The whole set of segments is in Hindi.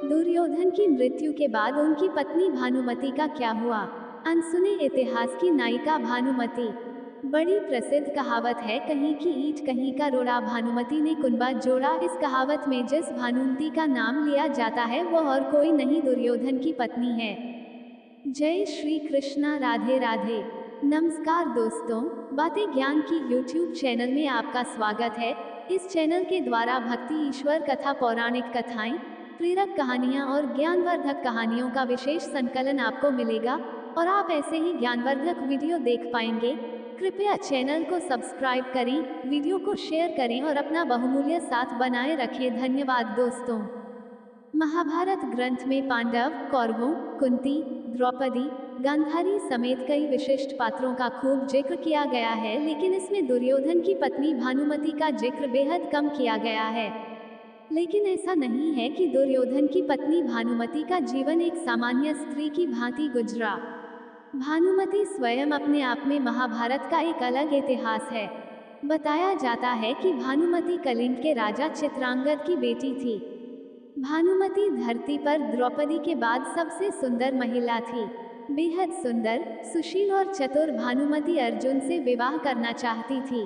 दुर्योधन की मृत्यु के बाद उनकी पत्नी भानुमति का क्या हुआ? अनसुने इतिहास की नायिका भानुमति। बड़ी प्रसिद्ध कहावत है, कहीं की ईंट कहीं का रोड़ा। भानुमति ने कुनबा जोड़ा। इस कहावत में जिस भानुमति का नाम लिया जाता है वो और कोई नहीं, दुर्योधन की पत्नी है। जय श्री कृष्णा, राधे राधे। नमस्कार दोस्तों, बातें ज्ञान की यूट्यूब चैनल में आपका स्वागत है। इस चैनल के द्वारा भक्ति, ईश्वर कथा, पौराणिक कथाएं, प्रेरक कहानियां और ज्ञानवर्धक कहानियों का विशेष संकलन आपको मिलेगा और आप ऐसे ही ज्ञानवर्धक वीडियो देख पाएंगे। कृपया चैनल को सब्सक्राइब करें, वीडियो को शेयर करें और अपना बहुमूल्य साथ बनाए रखें। धन्यवाद दोस्तों। महाभारत ग्रंथ में पांडव, कौरवों, कुंती, द्रौपदी, गांधारी समेत कई विशिष्ट पात्रों का खूब जिक्र किया गया है, लेकिन इसमें दुर्योधन की पत्नी भानुमति का जिक्र बेहद कम किया गया है। लेकिन ऐसा नहीं है कि दुर्योधन की पत्नी भानुमति का जीवन एक सामान्य स्त्री की भांति गुजरा। भानुमति स्वयं अपने आप में महाभारत का एक अलग इतिहास है। बताया जाता है कि भानुमति कलिंग के राजा चित्रांगद की बेटी थी। भानुमति धरती पर द्रौपदी के बाद सबसे सुंदर महिला थी। बेहद सुंदर, सुशील और चतुर भानुमति अर्जुन से विवाह करना चाहती थी।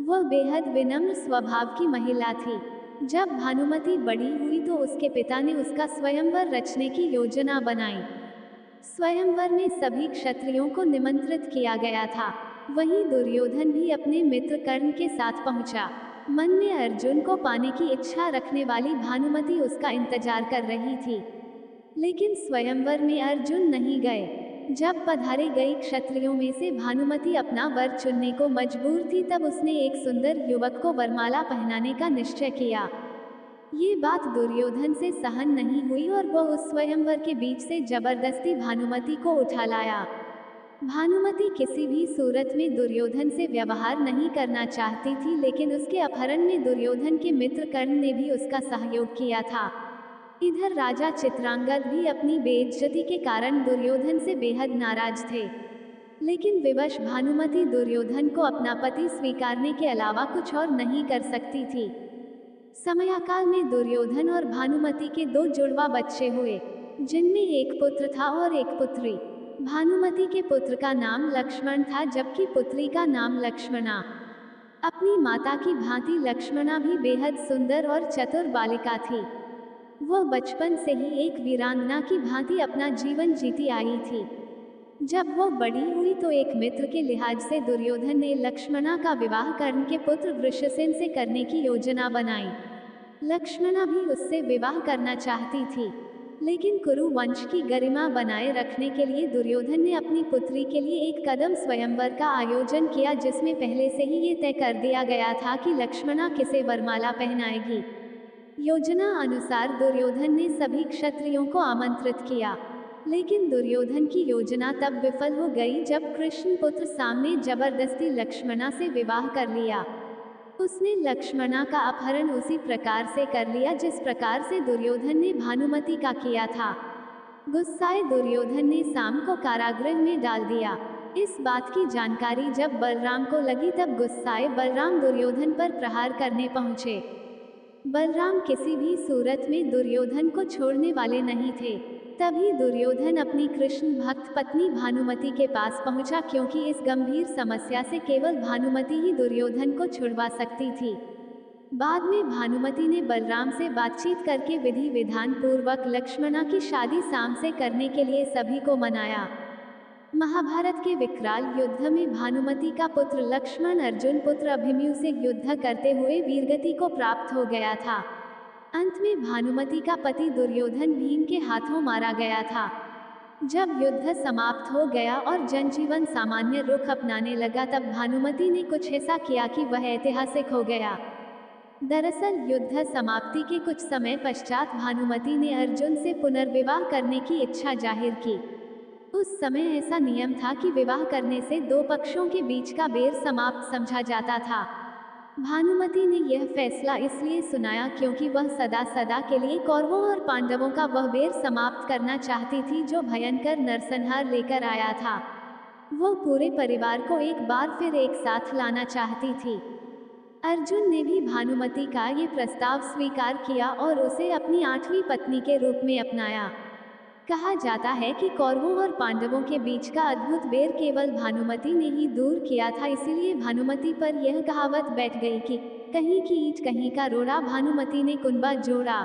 वह बेहद विनम्र स्वभाव की महिला थी। जब भानुमति बड़ी हुई तो उसके पिता ने उसका स्वयंवर रचने की योजना बनाई। स्वयंवर में सभी क्षत्रियों को निमंत्रित किया गया था। वहीं दुर्योधन भी अपने मित्र कर्ण के साथ पहुंचा। मन में अर्जुन को पाने की इच्छा रखने वाली भानुमति उसका इंतजार कर रही थी, लेकिन स्वयंवर में अर्जुन नहीं गए। जब पधारे गई क्षत्रियों में से भानुमति अपना वर चुनने को मजबूर थी, तब उसने एक सुंदर युवक को वरमाला पहनाने का निश्चय किया। ये बात दुर्योधन से सहन नहीं हुई और वह उस स्वयंवर के बीच से जबरदस्ती भानुमति को उठा लाया। भानुमति किसी भी सूरत में दुर्योधन से व्यवहार नहीं करना चाहती थी, लेकिन उसके अपहरण में दुर्योधन के मित्र कर्ण ने भी उसका सहयोग किया था। इधर राजा चित्रांगद भी अपनी बेइज्जती के कारण दुर्योधन से बेहद नाराज थे, लेकिन विवश भानुमति दुर्योधन को अपना पति स्वीकारने के अलावा कुछ और नहीं कर सकती थी। समयाकाल में दुर्योधन और भानुमति के दो जुड़वा बच्चे हुए, जिनमें एक पुत्र था और एक पुत्री। भानुमति के पुत्र का नाम लक्ष्मण था, जबकि पुत्री का नाम लक्ष्मणा। अपनी माता की भांति लक्ष्मणा भी बेहद सुंदर और चतुर बालिका थी। वह बचपन से ही एक वीरांगना की भांति अपना जीवन जीती आई थी। जब वह बड़ी हुई तो एक मित्र के लिहाज से दुर्योधन ने लक्ष्मणा का विवाह कर्ण के पुत्र वृषसेन से करने की योजना बनाई। लक्ष्मणा भी उससे विवाह करना चाहती थी, लेकिन कुरु वंश की गरिमा बनाए रखने के लिए दुर्योधन ने अपनी पुत्री के लिए एक कदम स्वयंवर का आयोजन किया, जिसमें पहले से ही ये तय कर दिया गया था कि लक्ष्मणा किसे वरमाला पहनाएगी। योजना अनुसार दुर्योधन ने सभी क्षत्रियों को आमंत्रित किया, लेकिन दुर्योधन की योजना तब विफल हो गई जब कृष्ण पुत्र साम ने जबरदस्ती लक्ष्मणा से विवाह कर लिया। उसने लक्ष्मणा का अपहरण उसी प्रकार से कर लिया जिस प्रकार से दुर्योधन ने भानुमति का किया था। गुस्साए दुर्योधन ने साम को कारागृह में डाल दिया। इस बात की जानकारी जब बलराम को लगी तब गुस्साए बलराम दुर्योधन पर प्रहार करने पहुंचे। बलराम किसी भी सूरत में दुर्योधन को छोड़ने वाले नहीं थे। तभी दुर्योधन अपनी कृष्ण भक्त पत्नी भानुमति के पास पहुंचा, क्योंकि इस गंभीर समस्या से केवल भानुमति ही दुर्योधन को छुड़वा सकती थी। बाद में भानुमति ने बलराम से बातचीत करके विधि विधान पूर्वक लक्ष्मणा की शादी साम से करने के लिए सभी को मनाया। महाभारत के विकराल युद्ध में भानुमति का पुत्र लक्ष्मण अर्जुन पुत्र अभिमन्यु से युद्ध करते हुए वीरगति को प्राप्त हो गया था। अंत में भानुमति का पति दुर्योधन भीम के हाथों मारा गया था। जब युद्ध समाप्त हो गया और जनजीवन सामान्य रुख अपनाने लगा, तब भानुमति ने कुछ ऐसा किया कि वह ऐतिहासिक हो गया। दरअसल युद्ध समाप्ति के कुछ समय पश्चात भानुमति ने अर्जुन से पुनर्विवाह करने की इच्छा जाहिर की। उस समय ऐसा नियम था कि विवाह करने से दो पक्षों के बीच का बैर समाप्त समझा जाता था। भानुमति ने यह फैसला इसलिए सुनाया क्योंकि वह सदा सदा के लिए कौरवों और पांडवों का वह बैर समाप्त करना चाहती थी जो भयंकर नरसंहार लेकर आया था। वो पूरे परिवार को एक बार फिर एक साथ लाना चाहती थी। अर्जुन ने भी भानुमति का ये प्रस्ताव स्वीकार किया और उसे अपनी 8वीं पत्नी के रूप में अपनाया। कहा जाता है कि कौरवों और पांडवों के बीच का अद्भुत बैर केवल भानुमति ने ही दूर किया था, इसीलिए भानुमति पर यह कहावत बैठ गई कि कहीं की ईंट कहीं का रोड़ा, भानुमति ने कुनबा जोड़ा।